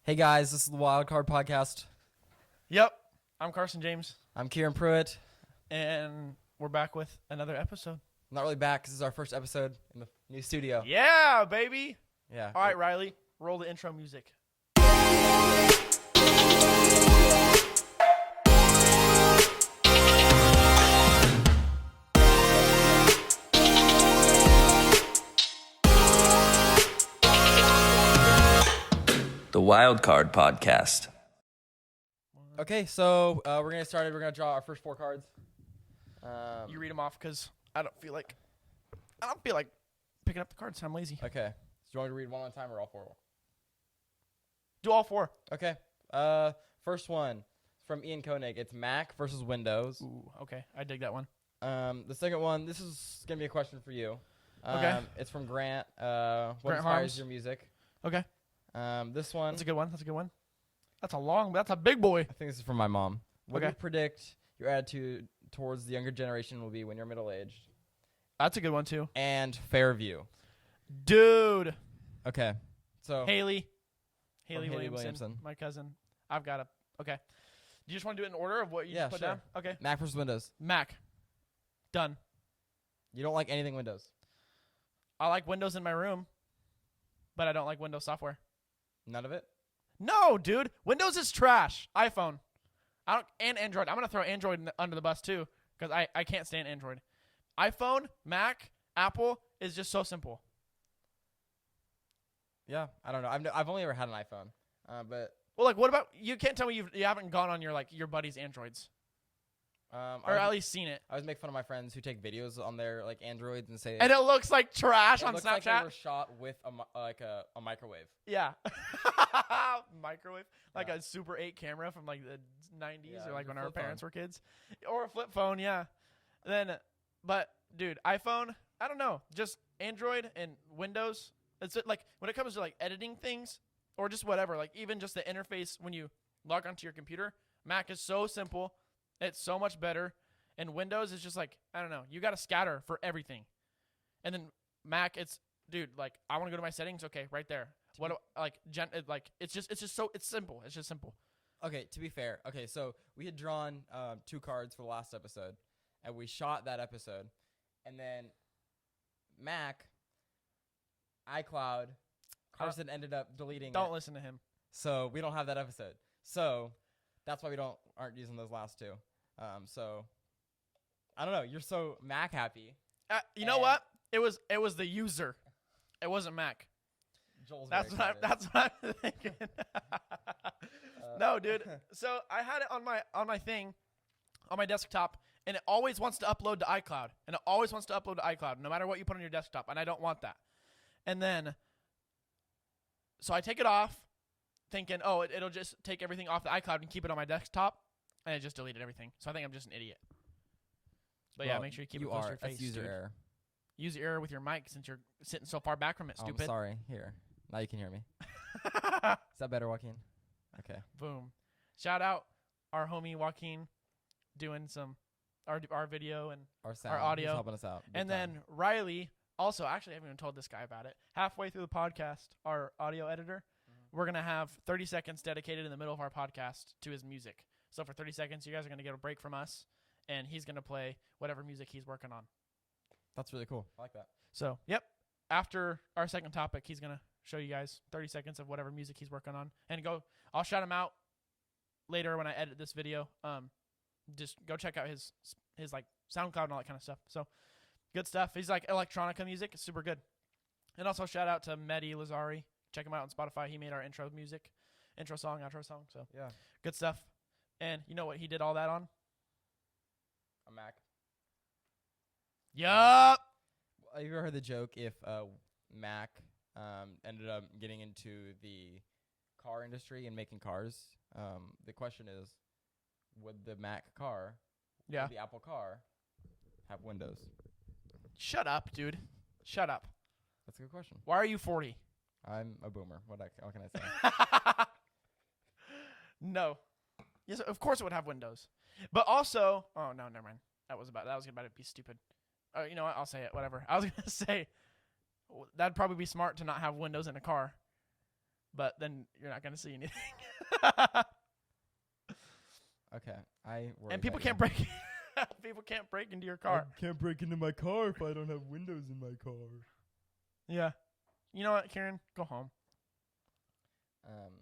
Hey guys, this is the Wild Card Podcast. Yep, I'm Carson James, I'm Kieran Pruett. and we're back with another episode. I'm not really back because this is our first episode in the new studio. Yeah, baby. Yeah. All right, Riley, roll the intro music. The Wild Card Podcast. Okay, so we're gonna get started. We're gonna draw our first four cards. You read them off because I don't feel like picking up the cards. I'm lazy. Okay. So you want me to read one at a time or all four? Do all four. Okay. First one from Ian Koenig. It's Mac versus Windows. Ooh, okay. I dig that one. The second one. This is gonna be a question for you. Okay. It's from Grant. What Grant inspires Harms. your music? Okay. This one. That's a good one. That's a big boy. I think this is from my mom. What do Okay. you predict your attitude towards the younger generation will be when you're middle-aged? That's a good one, too. And Fairview. Dude. Okay. So Haley Haley Williamson, Williamson. my cousin. I've got a. Okay. Do you just want to do it in order of what you Yeah, put sure. down? Okay. Mac versus Windows. Mac. Done. You don't like anything Windows. I like Windows in my room, but I don't like Windows software. None of it? No, dude. Windows is trash. iPhone. And Android. I'm going to throw Android under the bus, too, because I can't stand Android. iPhone, Mac, Apple is just so simple. Yeah, I don't know. I've only ever had an iPhone. But Well, like, what about, you can't tell me you haven't gone on your buddy's Androids, or at least seen it. I always make fun of my friends who take videos on their Androids and say And it looks like trash it on looks Snapchat. like they were shot with a microwave. Yeah. Microwave. Like a Super 8 camera from like the 90s Yeah, or like your when our flip parents phone. were kids. Or a flip phone, yeah. But dude, iPhone, I don't know. Just Android and Windows. It's like when it comes to like editing things or just whatever, like even just the interface when you log onto your computer, Mac is so simple. It's so much better. And Windows is just like, I don't know. You got to scatter for everything. And then Mac, it's, dude, like I want to go to my settings. Okay, right there. What do, it's simple. It's just simple. Okay, to be fair. Okay, so we had drawn 2 cards for the last episode, and we shot that episode. And then Mac, iCloud, Carson ended up deleting Don't it. listen to him. So we don't have that episode. So that's why aren't using those last 2. So I don't know. You're so Mac happy. You know what? It was the user. It wasn't Mac. Joel's That's very what I'm thinking. No, dude. So I had it on my thing, on my desktop, and it always wants to upload to iCloud, no matter what you put on your desktop, and I don't want that. And then, so I take it off, thinking, oh, it'll just take everything off the iCloud and keep it on my desktop, and it just deleted everything. So I think I'm just an idiot. But yeah, Well, make sure you keep it close to your face. That's user dude. error. Use your error with your mic since you're sitting so far back from it, Oh, I'm stupid. sorry. Here. Now you can hear me. Is that better, Joaquin? Okay. Boom. Shout out our homie Joaquin doing our video and Our sound. audio. He's helping us out. big and time. then Riley also, actually I haven't even told this guy about it. Halfway through the podcast, our audio editor, we're going to have 30 seconds dedicated in the middle of our podcast to his music. So for 30 seconds, you guys are going to get a break from us, and he's going to play whatever music he's working on. That's really cool. I like that. So, yep. After our second topic, he's going to show you guys 30 seconds of whatever music he's working on. And I'll shout him out later when I edit this video. Just go check out his like SoundCloud and all that kind of stuff. So, good stuff. He's like electronica music. It's super good. And also shout out to Mehdi Lazari. Check him out on Spotify. He made our intro song, outro song. So, Yeah. good stuff. And you know what he did all that on? A Mac. Yup. Have you ever heard the joke if Mac ended up getting into the car industry and making cars? The question is, would the Mac car, Yeah. would the Apple car, have Windows? Shut up, dude. Shut up. That's a good question. Why are you 40? I'm a boomer. What can I say? No. Yes, of course it would have Windows. But also, oh no, never mind. That was about to be stupid. You know what? I'll say it. Whatever. I was gonna say that'd probably be smart to not have Windows in a car. but then you're not gonna see anything. Okay, I worry And people about can't you. break. People can't break into your car. I can't break into my car if I don't have windows in my car. Yeah. You know what, Kieran? Go home. Um,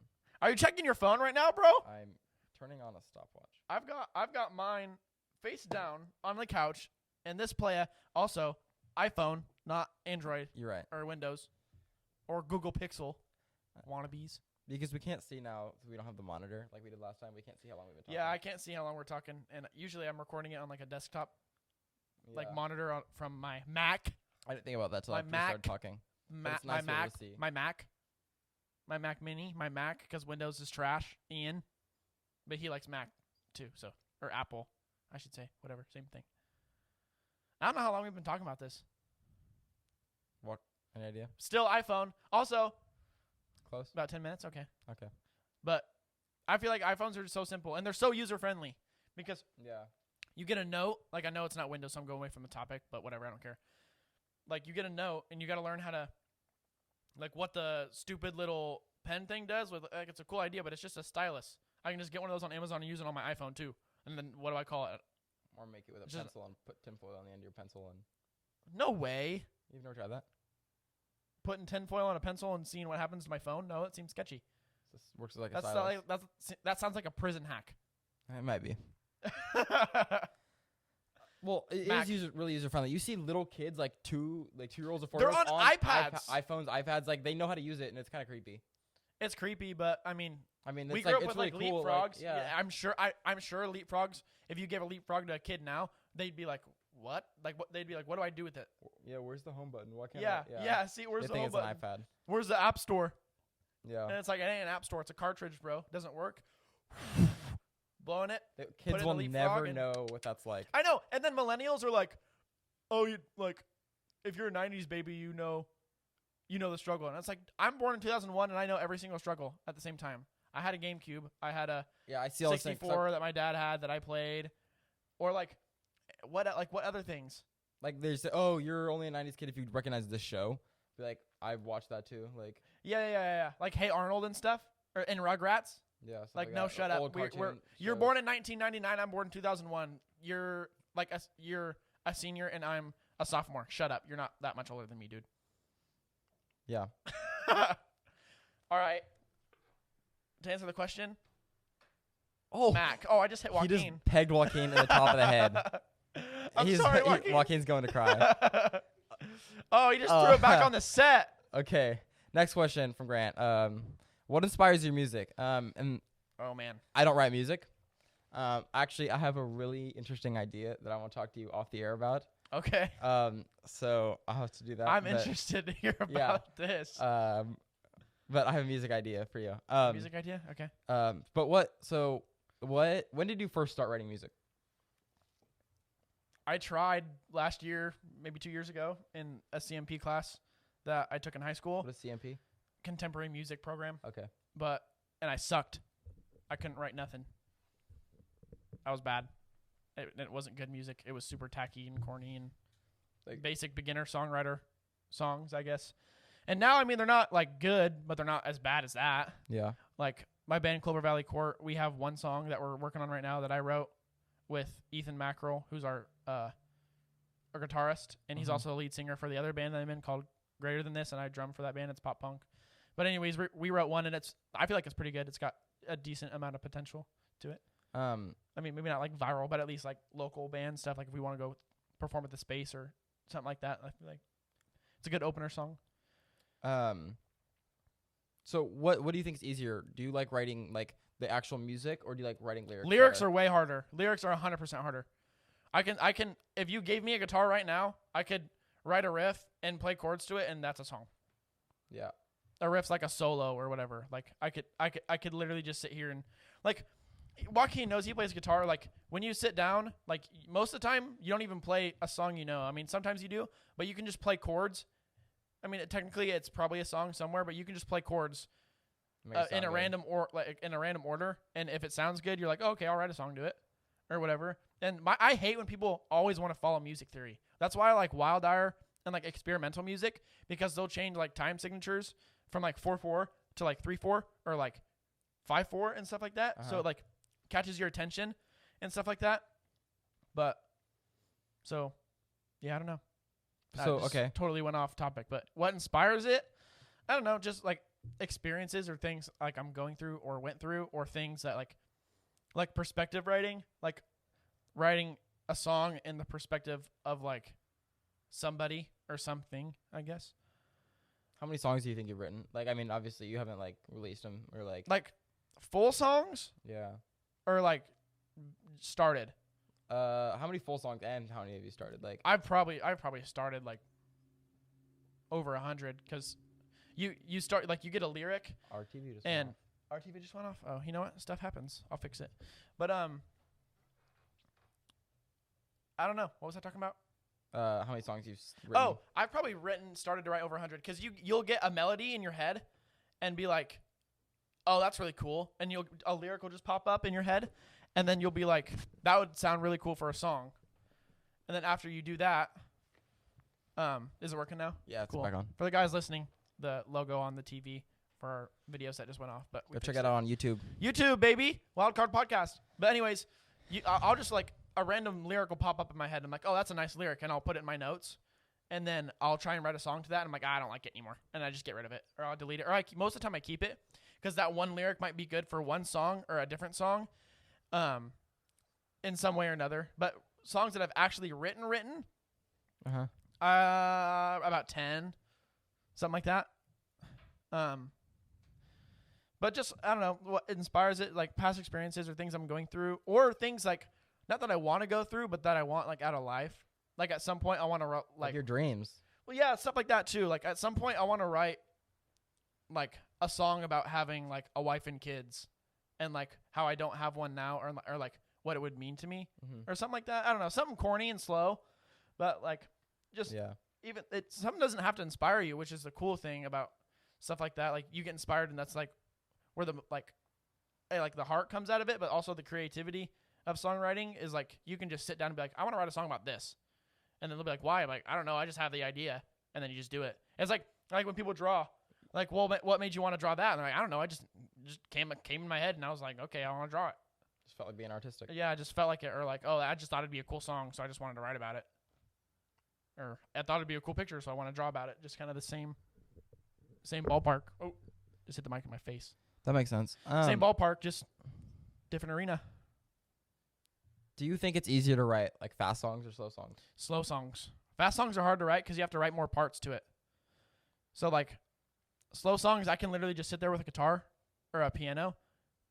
Are you checking your phone right now, bro? I'm turning on a stopwatch. I've got mine face down on the couch, and this player also iPhone, not Android You're right. or Windows or Google Pixel wannabes. Because we can't see now, so we don't have the monitor like we did last time. We can't see how long we've been talking. Yeah, I can't see how long we're talking, and usually I'm recording it on like a desktop, like monitor from my Mac. I didn't think about that till my after we started Mac. talking. it's My nice to be able Mac, to see. my Mac Mini, my Mac, because Windows is trash. Ian, but he likes Mac too, so or Apple, I should say, whatever, same thing. I don't know how long we've been talking about this. What? Any idea? Still iPhone. Also, Close. about 10 minutes. Okay. Okay. But I feel like iPhones are so simple and they're so user friendly because Yeah. you get a note. Like I know it's not Windows, so I'm going away from the topic, but whatever, I don't care. Like you get a note and you got to learn how to, like what the stupid little pen thing does with, like it's a cool idea, but it's just a stylus. I can just get one of those on Amazon and use it on my iPhone too. And then what do I call it? Or make it with a Just- pencil and put tinfoil on the end of your pencil. And No way. you've never tried that? Putting tinfoil on a pencil and seeing what happens to my phone? No, it seems sketchy. This works like a That's stylus. that sounds like a prison hack. It might be. Well, it Mac. is really user friendly. You see little kids, like 2-year-olds or 4 They're year olds on iPads. iPhones, iPads. Like they know how to use it, and it's kind of creepy. It's creepy, but I mean, It's we like, grew up it's with really like cool. leapfrogs. Like, yeah. I'm sure leapfrogs. If you gave a leapfrog to a kid now, they'd be like, "What?" Like, what? They'd be like, "What do I do with it?" Yeah, where's the home button? Why can't Yeah, I? yeah. See, where's They the think home it's button? an iPad. Where's the app store? Yeah. And it's like, it ain't an app store. It's a cartridge, bro. It doesn't work. Blowing it. The Put kids in a will leapfrog never and- know what that's like. I know. And then millennials are like, "Oh, you like, if you're a '90s baby, you know the struggle." And it's like, I'm born in 2001, and I know every single struggle at the same time. I had a GameCube. I had a Yeah, I see all this 64 that my dad had that I played, or like what other things? Like there's you're only a 90s kid if you recognize this show. Be like, I've watched that too. Like Yeah. Like Hey Arnold and stuff, or in Rugrats. yeah. stuff Like no, that. shut Old up. You're cartoon you're shows. born in 1999. I'm born in 2001. You're like you're a senior and I'm a sophomore. Shut up. You're not that much older than me, dude. Yeah. All right. To answer the question, Oh, Mac. Oh, I just hit he just Joaquin. pegged Joaquin in the top of the head. I'm sorry, Joaquin. Joaquin's going to cry. Oh, he just threw it back on the set. Okay. Next question from Grant. What inspires your music? And Oh man. I don't write music. Actually, I have a really interesting idea that I want to talk to you off the air about. Okay. So I'll have to do that. I'm but, interested to hear about this. But I have a music idea for you. Music idea? Okay. But when did you first start writing music? I tried last year, maybe 2 years ago, in a CMP class that I took in high school, What is CMP? contemporary music program, Okay. and I sucked. I couldn't write nothing. I was bad. It wasn't good music. It was super tacky and corny and Like- basic beginner songwriter songs, I guess. And now, I mean, they're not like good, but they're not as bad as that. Yeah. Like my band Clover Valley Court, we have one song that we're working on right now that I wrote with Ethan Mackerel, who's our guitarist, and he's Mhm. also the lead singer for the other band that I'm in called Greater Than This, and I drum for that band. It's pop punk. But anyways, we wrote one, and I feel like it's pretty good. It's got a decent amount of potential to it. I mean, maybe not like viral, but at least like local band stuff. Like if we want to go perform at the Space or something like that, I feel like it's a good opener song. So what do you think is easier? Do you like writing like the actual music, or do you like writing lyrics? Lyrics better? are way harder. Lyrics are 100% harder. I can. If you gave me a guitar right now, I could write a riff and play chords to it, and that's a song. Yeah. A riff's like a solo or whatever. Like I could literally just sit here and like Joaquin knows he plays guitar. Like when you sit down, like most of the time you don't even play a song. I mean, sometimes you do, but you can just play chords. I mean, technically it's probably a song somewhere, but you can just play chords Make it in sound a good. random order. And if it sounds good, you're like, oh, okay, I'll write a song to it or whatever. And I hate when people always want to follow music theory. That's why I like Wild Ire and like experimental music, because they'll change like time signatures from like 4/4 to like 3/4 or like 5/4 and stuff like that. So it like catches your attention and stuff like that. But so yeah, I don't know. So okay, totally went off topic, but what inspires it? I don't know, just like experiences or things like I'm going through or went through, or things that like perspective writing, like writing a song in the perspective of like somebody or something, I guess. how many songs do you think you've written? Like, I mean, obviously you haven't like released them or like full songs yeah. or like started. How many full songs and how many have you started? Like, I probably started like over 100, because you start like you get a lyric our TV just and went our TV just went off. Oh, you know what? Stuff happens. I'll fix it. But I don't know. What was I talking about? how many songs you've written? Oh, I've probably started to write over 100, because you'll get a melody in your head and be like, oh, that's really cool, and a lyric will just pop up in your head, and then you'll be like, that would sound really cool for a song. And then after you do that, is it working now? Yeah, it's Cool. back on. For the guys listening, the logo on the TV for our video set just went off, but Go check it out on YouTube. YouTube, baby. Wildcard Podcast. But anyways, I'll just like a random lyric will pop up in my head. I'm like, oh, that's a nice lyric, and I'll put it in my notes. And then I'll try and write a song to that. And I'm like, I don't like it anymore. And I just get rid of it, or I'll delete it. Or most of the time I keep it, because that one lyric might be good for one song or a different song in some way or another. But songs that I've actually written, about 10, something like that. But just, I don't know, what inspires it, like past experiences or things I'm going through, or things like, not that I want to go through, but that I want like out of life. Like at some point I want to Like your dreams. well, yeah, stuff like that too. Like at some point I want to write like a song about having like a wife and kids, and like how I don't have one now, or like what it would mean to me, or something like that. I don't know, something corny and slow, but like just even something doesn't have to inspire you, which is the cool thing about stuff like that. Like you get inspired, and that's like where the like the heart comes out of it, but also the creativity of songwriting is like you can just sit down and be like, I want to write a song about this, and then they'll be like, why? I'm like, I don't know, I just have the idea, and then you just do it. It's like when people draw, like, well, what made you want to draw that? And they're like, I don't know, I just came in my head, and I was like, okay, I want to draw it. Just felt like being artistic. Yeah, I just felt like it, or like, oh, I just thought it'd be a cool song, so I just wanted to write about it, or I thought it'd be a cool picture, so I want to draw about it. Just kind of the same ballpark. Oh, just hit the mic in my face. That makes sense. Same ballpark, just different arena. Do you think it's easier to write like fast songs or slow songs? Slow songs. Fast songs are hard to write because you have to write more parts to it. So like slow songs, I can literally just sit there with a guitar or a piano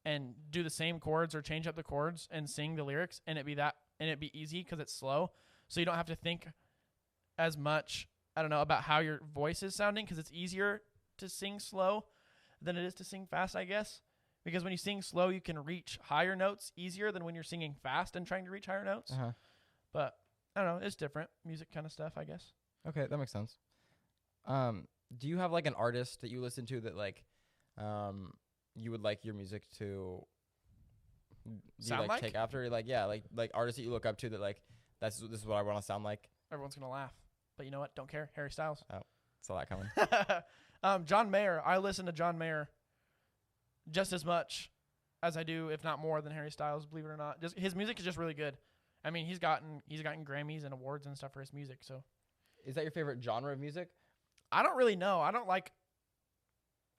and do the same chords or change up the chords and sing the lyrics, and it'd be easy because it's slow. So you don't have to think as much, I don't know, about how your voice is sounding, because it's easier to sing slow than it is to sing fast, I guess. Because when you sing slow, you can reach higher notes easier than when you're singing fast and trying to reach higher notes. But I don't know, it's different music kind of stuff, I guess. Okay, that makes sense. Do you have like an artist that you listen to that like you would like your music to sound like? take after? Like like artists that you look up to that like this is what I want to sound like. Everyone's gonna laugh, but you know what? Don't care. Harry Styles. Oh, saw that coming. John Mayer. I listen to John Mayer just as much as I do, if not more, than Harry Styles. Believe it or not, just his music is just really good. I mean, he's gotten Grammys and awards and stuff for his music. So, is that your favorite genre of music? I don't really know. I don't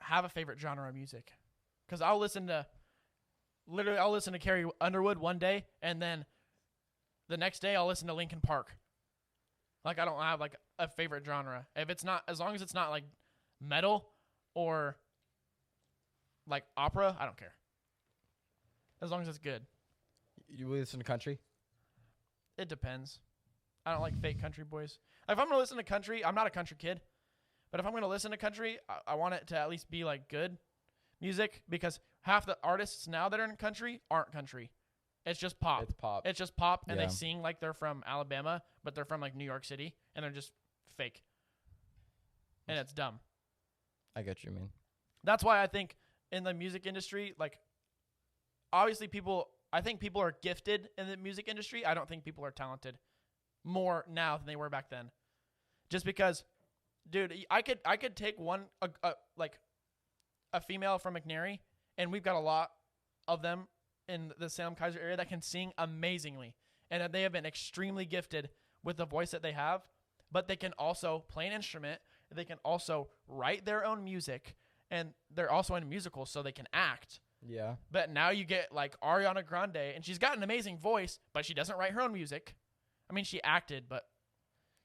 have a favorite genre of music, because I'll listen to Carrie Underwood one day, and then the next day I'll listen to Linkin Park. Like, I don't have like a favorite genre. If it's not, as long as it's not like metal or like opera, I don't care. As long as it's good. You listen to country? It depends. I don't like fake country boys. If I'm going to listen to country, I'm not a country kid. But if I'm going to listen to country, I want it to at least be like good music, because half the artists now that are in country aren't country. It's just pop. It's pop. It's just pop, and they sing like they're from Alabama, but they're from like New York City, and they're just fake. And it's dumb. I get what you mean. That's why I think in the music industry, like, obviously I think people are gifted in the music industry. I don't think people are talented more now than they were back then. Just because, dude, I could take a female from McNary, and we've got a lot of them in the Salem Kaiser area that can sing amazingly, and that they have been extremely gifted with the voice that they have, but they can also play an instrument. They can also write their own music, and they're also in musicals, so they can act. Yeah. But now you get like Ariana Grande, and she's got an amazing voice, but she doesn't write her own music. I mean, she acted, but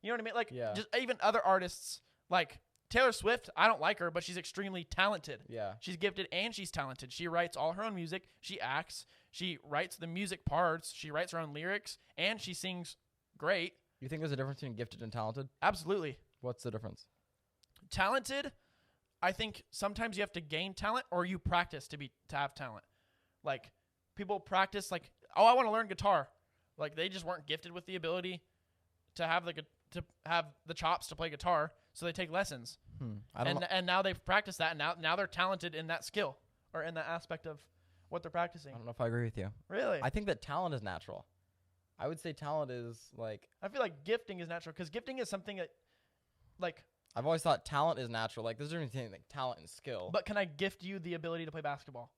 you know what I mean? Like, just even other artists, like Taylor Swift, I don't like her, but she's extremely talented. Yeah. She's gifted and she's talented. She writes all her own music. She acts. She writes the music parts. She writes her own lyrics, and she sings great. You think there's a difference between gifted and talented? Absolutely. What's the difference? Talented, I think sometimes you have to gain talent, or you practice to have talent. Like, people practice, like, oh, I want to learn guitar. Like, they just weren't gifted with the ability to have the chops to play guitar, so they take lessons. And now they've practiced that, and now they're talented in that skill, or in that aspect of what they're practicing. I don't know if I agree with you. Really? I think that talent is natural. I would say talent is like... I feel like gifting is natural, because gifting is something that, like... I've always thought talent is natural. Like, there's different things like talent and skill. But can I gift you the ability to play basketball?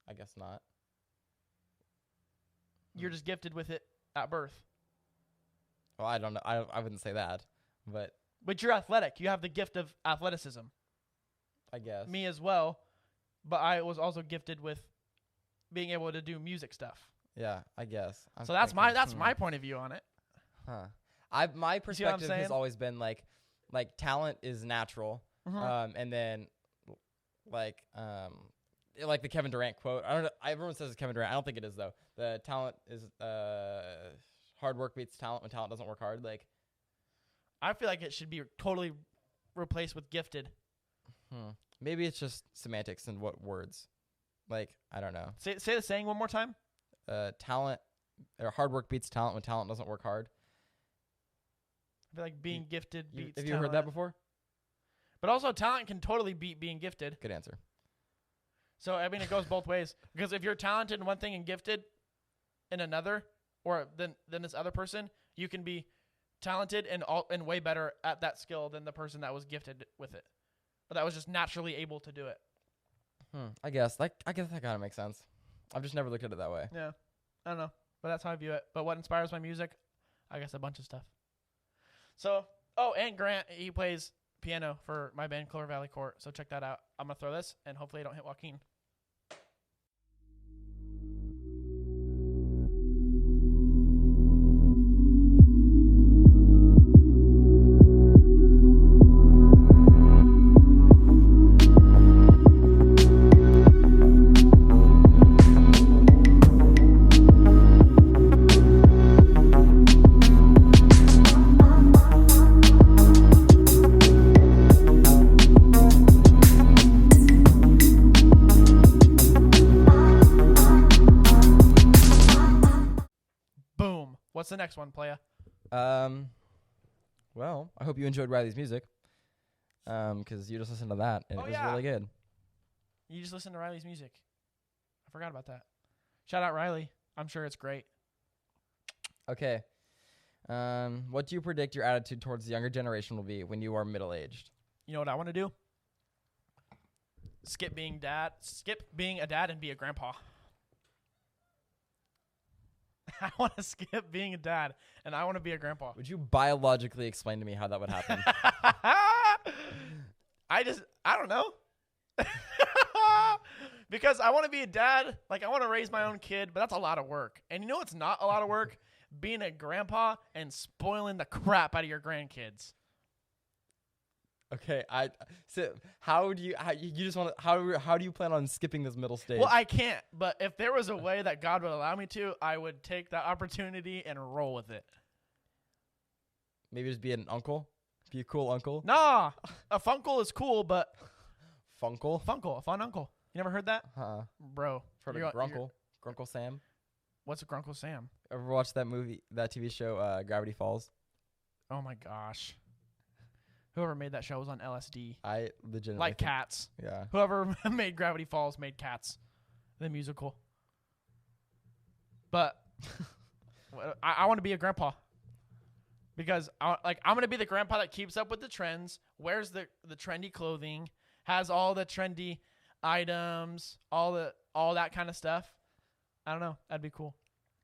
I guess not. You're just gifted with it at birth. Well, I don't know. I wouldn't say that, but you're athletic. You have the gift of athleticism. I guess. Me as well, but I was also gifted with being able to do music stuff. Yeah, I guess. So that's my point of view on it. Huh. My perspective has always been like talent is natural, and then like the Kevin Durant quote. I don't know. Everyone says it's Kevin Durant. I don't think it is though. The talent is hard work beats talent when talent doesn't work hard. Like, I feel like it should be totally replaced with gifted. Maybe it's just semantics and what words. Like, I don't know. Say the saying one more time. Talent or hard work beats talent when talent doesn't work hard. I feel like being gifted beats talent. Have you heard that before? But also, talent can totally beat being gifted. Good answer. So, I mean, it goes both ways. Because if you're talented in one thing and gifted in another, or than this other person, you can be talented and way better at that skill than the person that was gifted with it, but that was just naturally able to do it. I guess that kind of makes sense. I've just never looked at it that way. Yeah, I don't know, but that's how I view it. But what inspires my music? I guess a bunch of stuff. So, and Grant, he plays piano for my band Clover Valley Court. So check that out. I'm gonna throw this, and hopefully I don't hit Joaquin. What's the next one, playa? Well, I hope you enjoyed Riley's music. Because you just listened to that, and it was really good. You just listened to Riley's music. I forgot about that. Shout out Riley. I'm sure it's great. Okay. What do you predict your attitude towards the younger generation will be when you are middle-aged? You know what I want to do? Skip being a dad and be a grandpa. I want to skip being a dad, and I want to be a grandpa. Would you biologically explain to me how that would happen? I don't know. Because I want to be a dad. Like, I want to raise my own kid, but that's a lot of work. And you know what's not a lot of work? Being a grandpa and spoiling the crap out of your grandkids. Okay, how do you plan on skipping this middle stage? Well, I can't, but if there was a way that God would allow me to, I would take that opportunity and roll with it. Maybe just be an uncle? Be a cool uncle? Nah, a funkle is cool, but... Funkle? Funkle, a fun uncle. You never heard that? Bro. Heard of Grunkle? Grunkle Sam? What's a Grunkle Sam? Ever watched that TV show, Gravity Falls? Oh my gosh. Whoever made that show was on LSD. I legitimately like Cats. Yeah. Whoever made Gravity Falls made Cats, the musical. But I want to be a grandpa because I'm going to be the grandpa that keeps up with the trends, wears the trendy clothing, has all the trendy items, all that kind of stuff. I don't know. That'd be cool.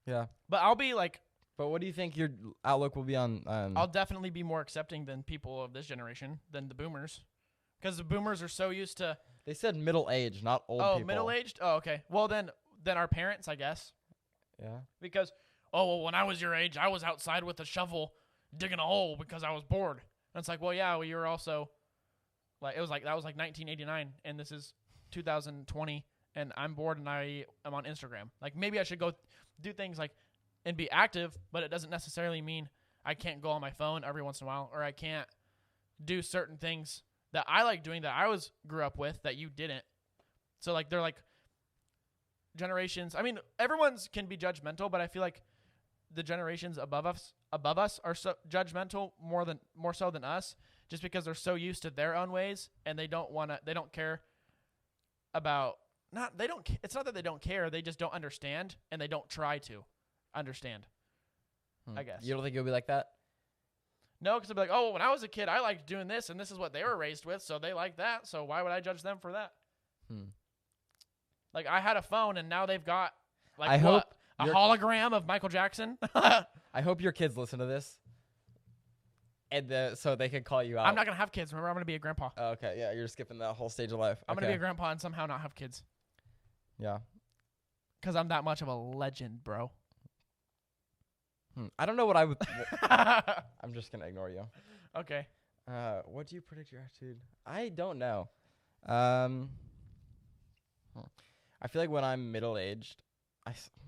Yeah. But I'll be like, But what do you think your outlook will be on? I'll definitely be more accepting than people of this generation, than the boomers. Because the boomers are so used to. They said middle age, not old people. Oh, middle-aged? Oh, okay. Well, then our parents, I guess. Yeah. Because, when I was your age, I was outside with a shovel digging a hole because I was bored. And it's like, well, yeah, you were also, that was like 1989, and this is 2020, and I'm bored, and I am on Instagram. Like, maybe I should go do things like, and be active, but it doesn't necessarily mean I can't go on my phone every once in a while, or I can't do certain things that I like doing that I grew up with that you didn't. So, like, they're like generations. I mean, everyone's can be judgmental, but I feel like the generations above us are so judgmental more so than us, just because they're so used to their own ways, and they don't care about it's not that they don't care, they just don't understand, and they don't try to understand. I guess. You don't think you'll be like that? No, because they'll be like, oh, when I was a kid, I liked doing this, and this is what they were raised with, so they like that, so why would I judge them for that? Like, I had a phone, and now they've got, like, I hope a hologram of Michael Jackson? I hope your kids listen to this, and so they can call you out. I'm not going to have kids. Remember, I'm going to be a grandpa. Oh, okay, yeah, you're skipping that whole stage of life. I'm going to be a grandpa and somehow not have kids. Yeah. Because I'm that much of a legend, bro. I don't know what I would. I'm just going to ignore you. Okay. What do you predict your attitude? I don't know. I feel like when I'm middle-aged,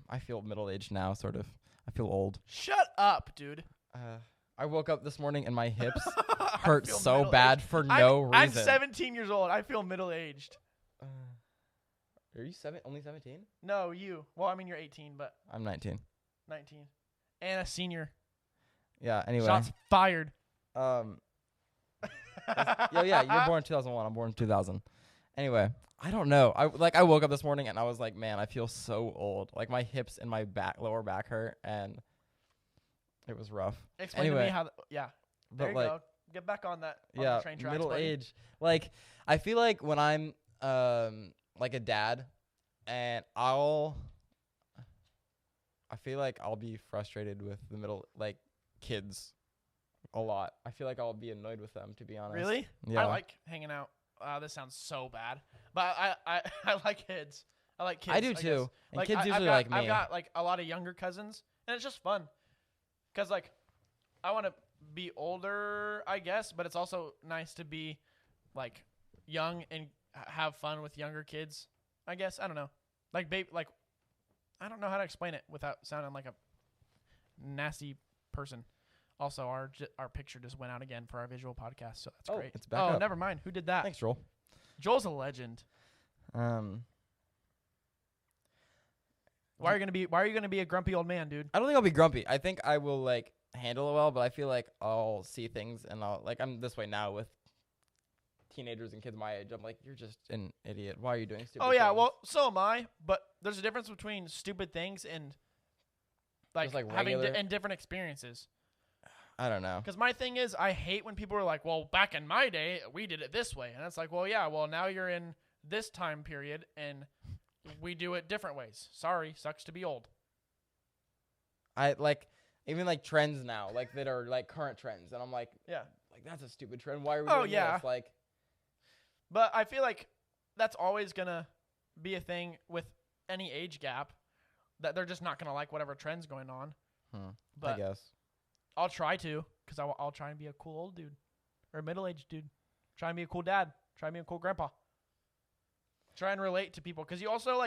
I feel middle-aged now, sort of. I feel old. Shut up, dude. I woke up this morning and my hips I hurt feel so bad for no reason. I'm 17 years old. I feel middle-aged. Are you only 17? No, you. Well, I mean, you're 18, but I'm 19. 19. And a senior. Yeah, anyway. Shots fired. Yeah, you're born in 2001. I'm born in 2000. Anyway, I don't know. I woke up this morning and I was like, man, I feel so old. Like, my hips and my lower back hurt, and it was rough. Explain to me how. There you go. Get back on that. On the train tracks, middle buddy. age. Like, I feel like when I'm like a dad, and I feel like I'll be frustrated with the kids a lot. I feel like I'll be annoyed with them, to be honest. Really? Yeah. I like hanging out. This sounds so bad, but I like kids. I like kids. I do too. And like, kids usually like me. I've got like a lot of younger cousins, and it's just fun. Cause like, I want to be older, I guess, but it's also nice to be like young and have fun with younger kids. I guess I don't know. Like I don't know how to explain it without sounding like a nasty person. Also, our picture just went out again for our visual podcast, so that's great. It's back up. Never mind. Who did that? Thanks, Joel. Joel's a legend. Why are you gonna be a grumpy old man, dude? I don't think I'll be grumpy. I think I will handle it well, but I feel like I'll see things and I'm this way now with teenagers and kids my age. I'm like, you're just an idiot. Why are you doing stupid things? Well, so am I. But there's a difference between stupid things and having and different experiences. I don't know. Because my thing is, I hate when people are like, well, back in my day, we did it this way. And it's like, well, yeah, now you're in this time period, and we do it different ways. Sorry, sucks to be old. I even trends now, that are current trends. And I'm like, yeah, that's a stupid trend. Why are we doing this? But I feel like that's always going to be a thing with any age gap, that they're just not going to like whatever trend's going on. But I guess. I'll try to, because I'll try and be a cool old dude or a middle-aged dude. Try and be a cool dad. Try and be a cool grandpa. Try and relate to people, because you also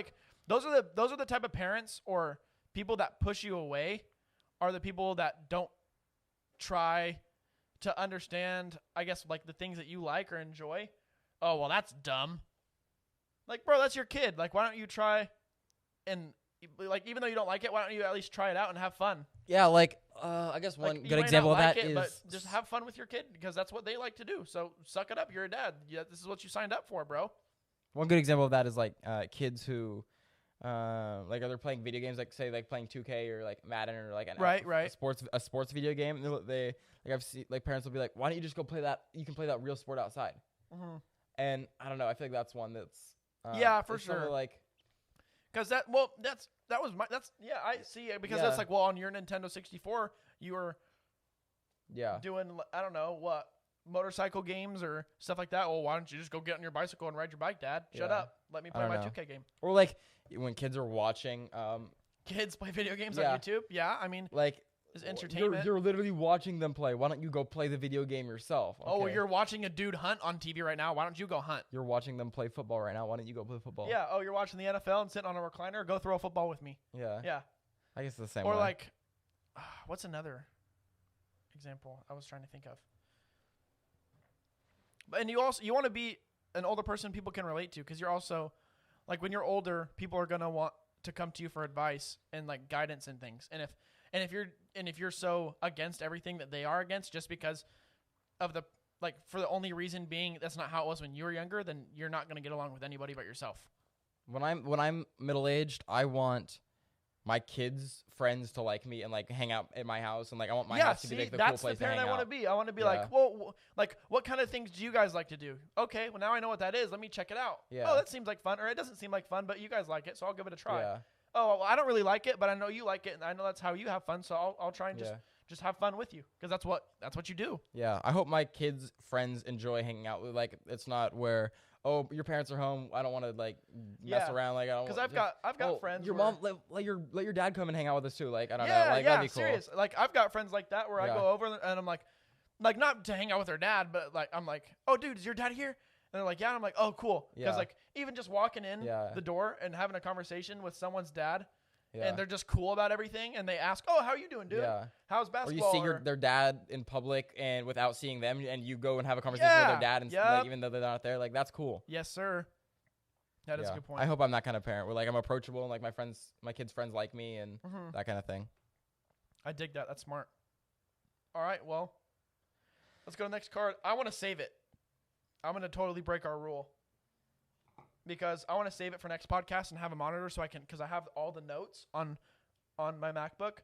those are the type of parents or people that push you away are the people that don't try to understand, I guess, the things that you like or enjoy. Oh, well, that's dumb. Bro, that's your kid. Why don't you try and even though you don't like it, why don't you at least try it out and have fun? Yeah, I guess one good example of that is, but just have fun with your kid, because that's what they like to do. So suck it up. You're a dad. Yeah, this is what you signed up for, bro. One good example of that is kids who are they playing video games, say playing 2K or Madden or a sports video game. They I've seen parents will be like, why don't you just go play that? You can play that real sport outside. And I don't know. I feel like that's one that's Yeah, for it's sort of sure. like Because I see it because Yeah. that's like, well, on your Nintendo 64, you were yeah. doing, I don't know, what, motorcycle games or stuff like that. Well, why don't you just go get on your bicycle and ride your bike, Dad? Shut Yeah. up. Let me I play don't my know. 2K game. Or like when kids are watching Kids play video games Yeah. on YouTube. Yeah, I mean, like it's entertainment. You're literally watching them play. Why don't you go play the video game yourself? Oh, Okay. you're watching a dude hunt on TV right now. Why don't you go hunt? You're watching them play football right now. Why don't you go play football? Yeah. Oh, you're watching the NFL and sitting on a recliner. Go throw a football with me. Yeah. Yeah. I guess it's the same Or way. like, what's another example I was trying to think of? And you want to be an older person people can relate to, because you're also, like, when you're older, people are gonna want to come to you for advice and like guidance and things. And if you're so against everything that they are against, just because of the, like, for the only reason being that's not how it was when you were younger, then you're not gonna get along with anybody but yourself. when I'm middle aged, I want my kids' friends to like me and like hang out at my house, and like I want my house to be like the cool that's place the parent to hang I want to out. be. I want to be Yeah. like, well, like, what kind of things do you guys like to do? Okay, well, now I know what that is. Let me check it out. Yeah. Oh, that seems like fun, or it doesn't seem like fun, but you guys like it, so I'll give it a try. Yeah. Oh, well, I don't really like it, but I know you like it, and I know that's how you have fun, so I'll try and Yeah. just have fun with you, because that's what you do. Yeah. I hope my kids' friends enjoy hanging out with. Like, it's not where, oh, your parents are home, I don't want to like mess Yeah. around. Like, I don't. Because want- I've got oh, friends. Your where- mom let your dad come and hang out with us too. Like, I don't yeah, know. Like, yeah, that'd be cool. serious. Like, I've got friends like that where I Yeah. go over and I'm like not to hang out with their dad, but like I'm like, oh, dude, is your dad here? And they're like, yeah. And I'm like, oh, cool. Because Yeah. like even just walking in Yeah. the door and having a conversation with someone's dad, Yeah. and they're just cool about everything, and they ask, oh, how are you doing, dude? Yeah. How's Or basketball? you see their dad in public and without seeing them, and you go and have a conversation with Yeah. their dad, and Yep. like, even though they're not there, like that's cool. Yes, sir. That is a Yeah. good point. I hope I'm that kind of parent where like I'm approachable and like my kids' friends like me and Mhm. that kind of thing. I dig that. That's smart. All right, well, let's go to the next card. I want to save it. I'm going to totally break our rule, because I want to save it for next podcast and have a monitor so I can, because I have all the notes on my MacBook,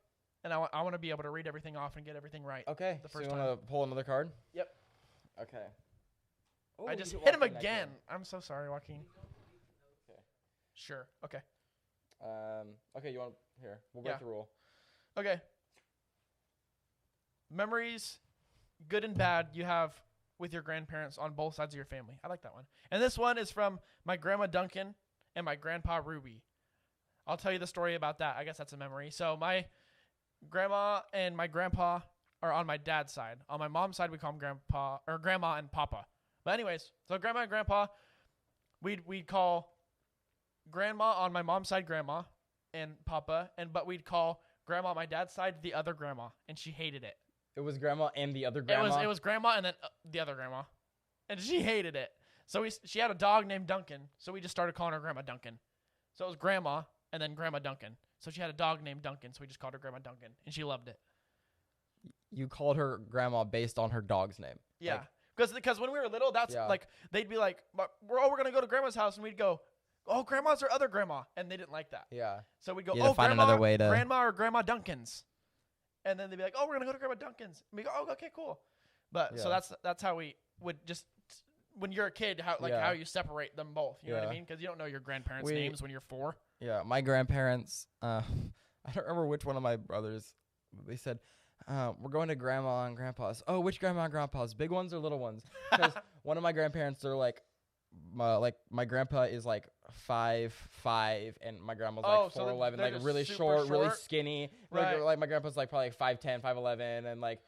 and I want to be able to read everything off and get everything right. Okay. The So first you want to pull another card? Yep. Okay. I Ooh, just you hit him Joaquin again. I'm so sorry, Joaquin. Okay. Sure. Okay. Okay. You want here? We'll break Yeah. the rule. Okay. Memories, good and bad, you have with your grandparents on both sides of your family. I like that one. And this one is from my grandma Duncan and my grandpa Ruby. I'll tell you the story about that. I guess that's a memory. So my grandma and my grandpa are on my dad's side. On my mom's side, we call them grandma and papa. But anyways, so grandma and grandpa, we'd call grandma on my mom's side grandma and papa, but we'd call grandma on my dad's side the other grandma, and she hated it. It was grandma and the other grandma. It was grandma and then the other grandma, and she hated it. So she had a dog named Duncan, so we just started calling her Grandma Duncan. So it was grandma and then Grandma Duncan. So she had a dog named Duncan, so we just called her Grandma Duncan, and she loved it. You called her grandma based on her dog's name. Yeah, Like, because when we were little, that's Yeah. like they'd be like, we're gonna go to grandma's house, and we'd go, oh, grandma's her other grandma, and they didn't like that. yeah. So we'd go, You had to oh, find grandma, another way to- grandma or Grandma Duncan's, and then they'd be like, oh, we're gonna go to Grandma Duncan's. And we go, oh, okay, cool. But so Yeah. that's how we would just, when you're a kid, how Yeah. you separate them both. You know what I Yeah. mean? Because you don't know your grandparents' We- names when you're 4. Yeah, my grandparents, I don't remember which one of my brothers, they said, we're going to grandma and grandpa's. Oh, which grandma and grandpa's? Big ones or little ones? Because one of my grandparents, they're like my grandpa is like 5'5", and my grandma's Oh, like so 4'11", they're like just really super short, really short? skinny. Right. Like my grandpa's like probably like 5'10", 5'11", and like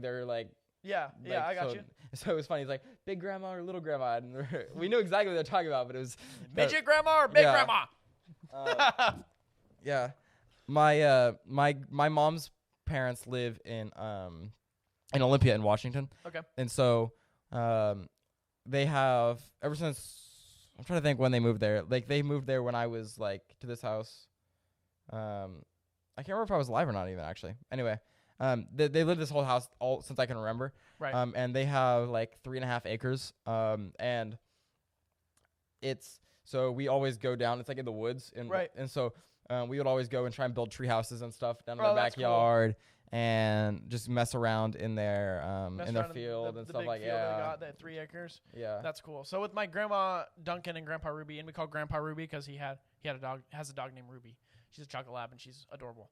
they're like. Yeah, like, I got so, you. So it was funny. He's like, big grandma or little grandma? And we knew exactly what they're talking about, but it was Midget grandma or big yeah. grandma? Yeah, my mom's parents live in Olympia in Washington. Okay. And so they have ever since, I'm trying to think when they moved there. Like they moved there when I was like to this house. I can't remember if I was alive or not even actually. Anyway, they lived this whole house all since I can remember. Right. And they have like 3.5 acres. And it's so we always go down. It's like in the woods. Right. And so we would always go and try and build tree houses and stuff down in Oh, the that's cool. backyard. and just mess around in their Mess in their around field the and stuff big like field they yeah. got, that 3 acres. Yeah. That's cool. So with my grandma Duncan and Grandpa Ruby, and we call Grandpa Ruby because he has a dog named Ruby. She's a chocolate lab and she's adorable.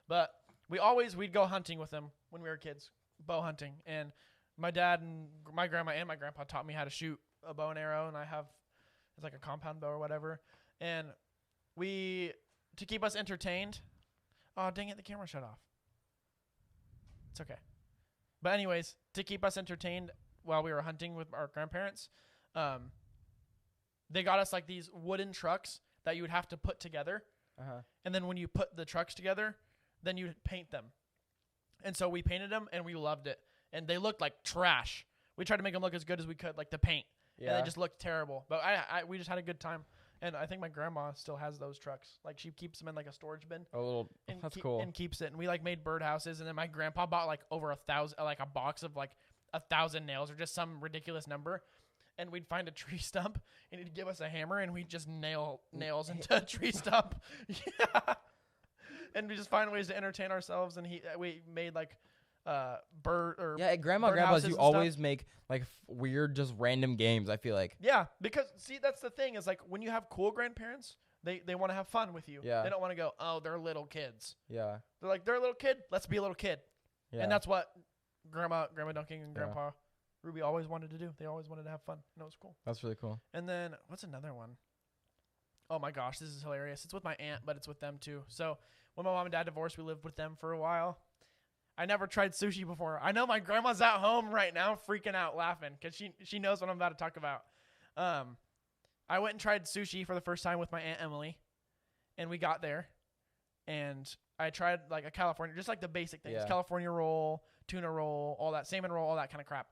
But we'd go hunting with them when we were kids, bow hunting. And my dad and my grandma and my grandpa taught me how to shoot a bow and arrow, and it's like a compound bow or whatever. And to keep us entertained. Oh, dang it, the camera shut off. It's okay. But anyways, to keep us entertained while we were hunting with our grandparents, they got us like these wooden trucks that you would have to put together. And then when you put the trucks together, then you paint them. And so we painted them, and we loved it. And they looked like trash. We tried to make them look as good as we could, like the paint. Yeah. And they just looked terrible. But we just had a good time. And I think my grandma still has those trucks. Like, she keeps them in like a storage bin. That's cool. And keeps it. And we like made birdhouses. And then my grandpa bought like over 1,000, like a box of like 1,000 nails or just some ridiculous number. And we'd find a tree stump, and he'd give us a hammer, and we'd just nail nails into a tree stump. Yeah. And we just find ways to entertain ourselves. And we made like bird or at grandpa's you always make like weird, just random games. I feel like because see, that's the thing is like when you have cool grandparents, they want to have fun with you. They don't want to go, oh, they're little kids. They're like, they're a little kid, let's be a little kid. And that's what grandma Duncan and Grandpa Ruby always wanted to do. They always wanted to have fun, and it was cool. That's really cool. And then what's another one? Oh my gosh, this is hilarious. It's with my aunt, but it's with them too. So when my mom and dad divorced, we lived with them for a while. I never tried sushi before. I know my grandma's at home right now freaking out laughing because she knows what I'm about to talk about. I went and tried sushi for the first time with my Aunt Emily, and we got there, and I tried like a California, just like the basic things, California roll, tuna roll, all that, salmon roll, all that kind of crap.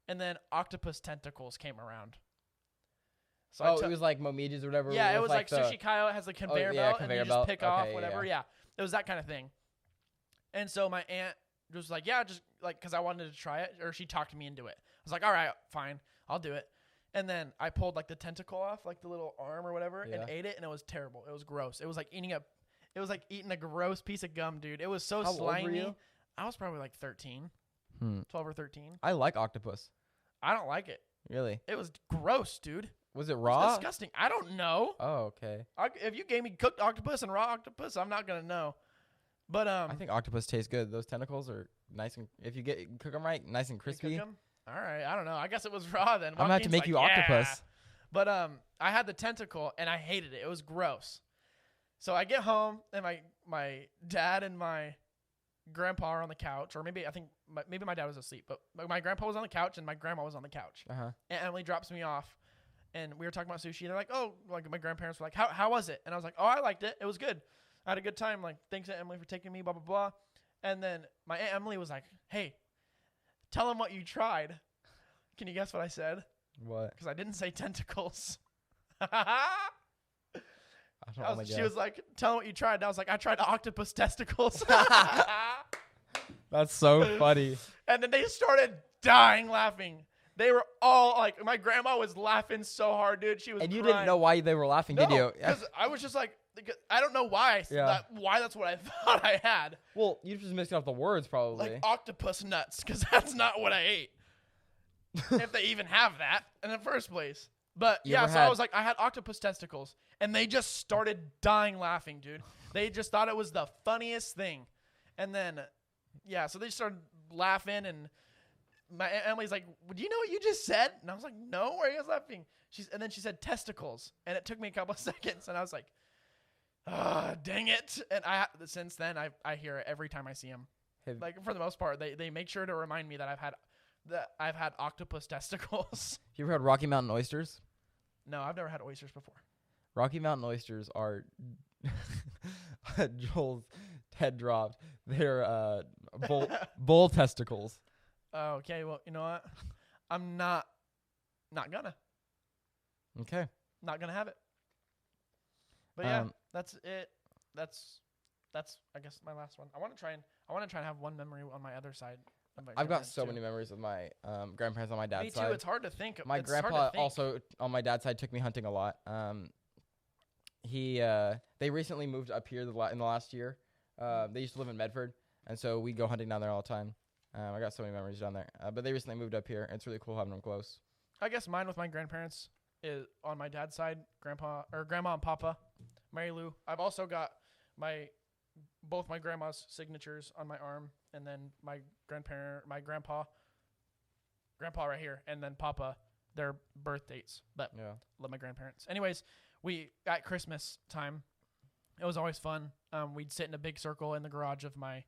And then octopus tentacles came around. So it was like Momiji's or whatever. Yeah, it was like Sushi Kyle. It has a conveyor belt, and you just pick off whatever. Yeah, it was that kind of thing. And so my aunt was like, yeah, just like, because I wanted to try it, or she talked me into it. I was like, all right, fine, I'll do it. And then I pulled like the tentacle off, like the little arm or whatever, and ate it, and it was terrible. It was gross. It was like eating a gross piece of gum, dude. It was so slimy. How old were you? I was probably like 13, 12 or 13. I like octopus. I don't like it. Really? It was gross, dude. Was it raw? It was disgusting. I don't know. Oh, okay. If you gave me cooked octopus and raw octopus, I'm not gonna know. But I think octopus tastes good. Those tentacles are nice, and if you cook them right, nice and crispy. Cook 'em? All right, I don't know. I guess it was raw then. I'm gonna have to make you octopus. But I had the tentacle and I hated it. It was gross. So I get home and my dad and my grandpa are on the couch, or maybe my dad was asleep, but my grandpa was on the couch and my grandma was on the couch. And Emily drops me off, and we were talking about sushi. And they're like, "Oh," like my grandparents were like, "How was it?" And I was like, "Oh, I liked it. It was good. I had a good time. Like, thanks to Emily for taking me, blah, blah, blah." And then my Aunt Emily was like, "Hey, tell them what you tried." Can you guess what I said? What? Because I didn't say tentacles. She was like, "Tell them what you tried." And I was like, "I tried octopus testicles." That's so funny. And then they started dying laughing. They were all like, my grandma was laughing so hard, dude. She was And you crying. didn't know why they were laughing, did you? Because I was just like, I don't know why. Why that's what I thought I had. Well, you just mixed up the words probably. Like octopus nuts, because that's not what I ate. If they even have that in the first place. But I was like, I had octopus testicles. And they just started dying laughing, dude. They just thought it was the funniest thing. And then, so they started laughing, and my Aunt Emily's like, "Do you know what you just said?" And I was like, "No, why are you guys laughing?" And then she said testicles, and it took me a couple of seconds, and I was like, "Ah, dang it!" And since then I hear it every time I see them. Like for the most part, they make sure to remind me that I've had octopus testicles. You ever had Rocky Mountain oysters? No, I've never had oysters before. Rocky Mountain oysters are Joel's head dropped. They're bull testicles. Oh, okay. Well, you know what? I'm not gonna. Okay. Not gonna have it. But yeah, that's it. That's I guess my last one. I want to try and have one memory on my other side. I've got so many memories with my grandparents on my dad's side. Me too. It's hard to think. My grandpa also on my dad's side took me hunting a lot. They recently moved up here in the last year. They used to live in Medford, And so we go hunting down there all the time. I got so many memories down there. But they recently moved up here. And it's really cool having them close. I guess mine with my grandparents is on my dad's side, grandma and papa, Mary Lou. I've also got both my grandma's signatures on my arm, and then my grandpa right here, and then papa, their birth dates. But love my grandparents. Anyways, we at Christmas time, it was always fun. We'd sit in a big circle in the garage of my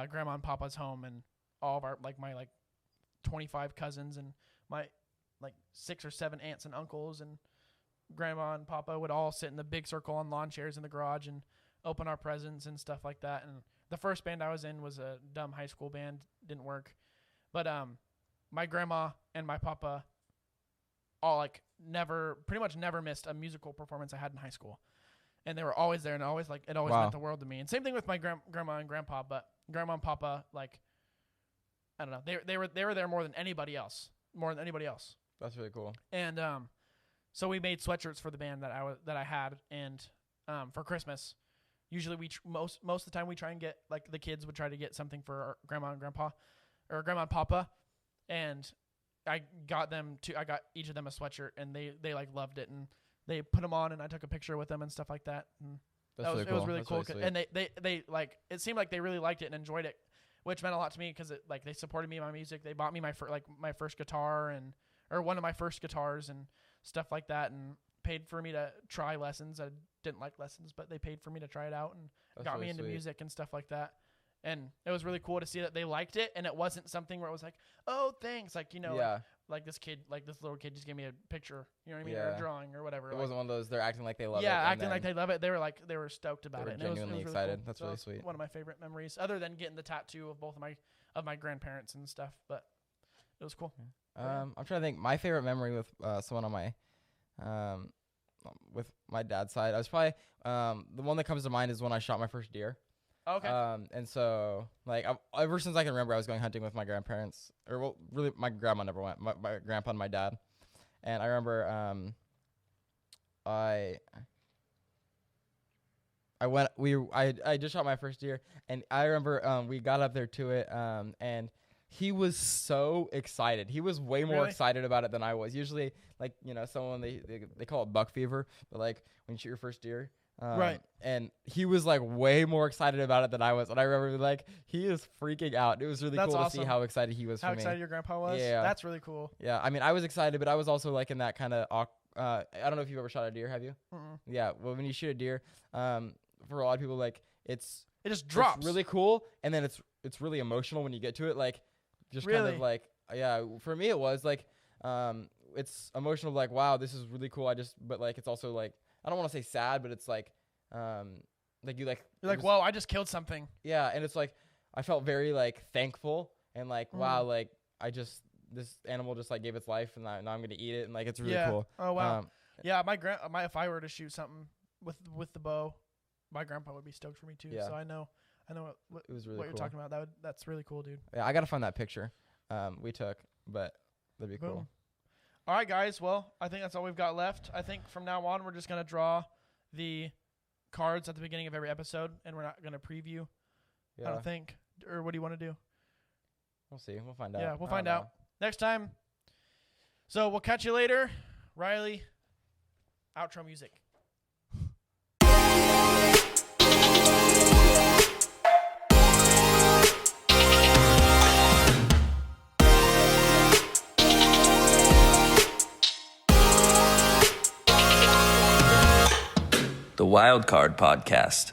grandma and papa's home, and all of my 25 cousins and my 6 or 7 aunts and uncles and grandma and papa would all sit in the big circle on lawn chairs in the garage and open our presents and stuff like that. And the first band I was in was a dumb high school band. Didn't work. But my grandma and my papa all pretty much never missed a musical performance I had in high school. And they were always there, and always it always meant the world to me. And same thing with my grandma and grandpa, but grandma and papa, I don't know, they were there more than anybody else. That's really cool. And so we made sweatshirts for the band that I had, and for Christmas, usually most of the time we try and get the kids would try to get something for our grandma and grandpa, or grandma and papa, and I got each of them a sweatshirt, and they loved it, and they put them on, and I took a picture with them and stuff like that. And it was really cool. And they it seemed like they really liked it and enjoyed it, which meant a lot to me because they supported me in my music. They bought me my first guitar or one of my first guitars and stuff like that, and paid for me to try lessons. I didn't like lessons, but they paid for me to try it out, and got me into music and stuff like that. And it was really cool to see that they liked it, and it wasn't something where it was like, oh, thanks, this little kid just gave me a picture, you know what I mean, or a drawing or whatever. It wasn't one of those. They're acting like they love it. Yeah, acting like they love it. They were stoked about it. They were genuinely excited. Really cool. That's really sweet. One of my favorite memories, other than getting the tattoo of both of my grandparents and stuff. But it was cool. I'm trying to think. My favorite memory with someone on my with my dad's side, I was probably the one that comes to mind is when I shot my first deer. Okay. And so ever since I can remember, I was going hunting with my grandparents, or well, really my grandma never went, my grandpa and my dad. And I remember I just shot my first deer, and I remember we got up there to it, and he was so excited. He was way more excited about it than I was. Usually, someone they call it buck fever, but when you shoot your first deer. Right. And he was way more excited about it than I was. And I remember he is freaking out. It was really cool to see how excited he was for me. How excited your grandpa was? Yeah. That's really cool. Yeah. I mean, I was excited, but I was also in that kind of, I don't know if you've ever shot a deer, have you? Mm-mm. Yeah. Well, when you shoot a deer, for a lot of people, it just drops. It's really cool. And then it's really emotional when you get to it. For me, it was it's emotional. Wow, this is really cool. But it's also I don't want to say sad, but it's you're whoa, I just killed something. Yeah, and it's I felt very thankful and wow, this animal just gave its life, and now I'm gonna eat it, and it's really cool. Oh wow. If I were to shoot something with the bow, my grandpa would be stoked for me too. Yeah. So I know what it was really what cool. You're talking about. That's really cool, dude. Yeah, I gotta find that picture we took, but that'd be cool. All right, guys. Well, I think that's all we've got left. I think from now on, we're just going to draw the cards at the beginning of every episode, and we're not going to preview, I don't think. Or what do you want to do? We'll see. We'll find out. Yeah, we'll find out next time. So we'll catch you later. Riley, outro music. The Wild Card Podcast.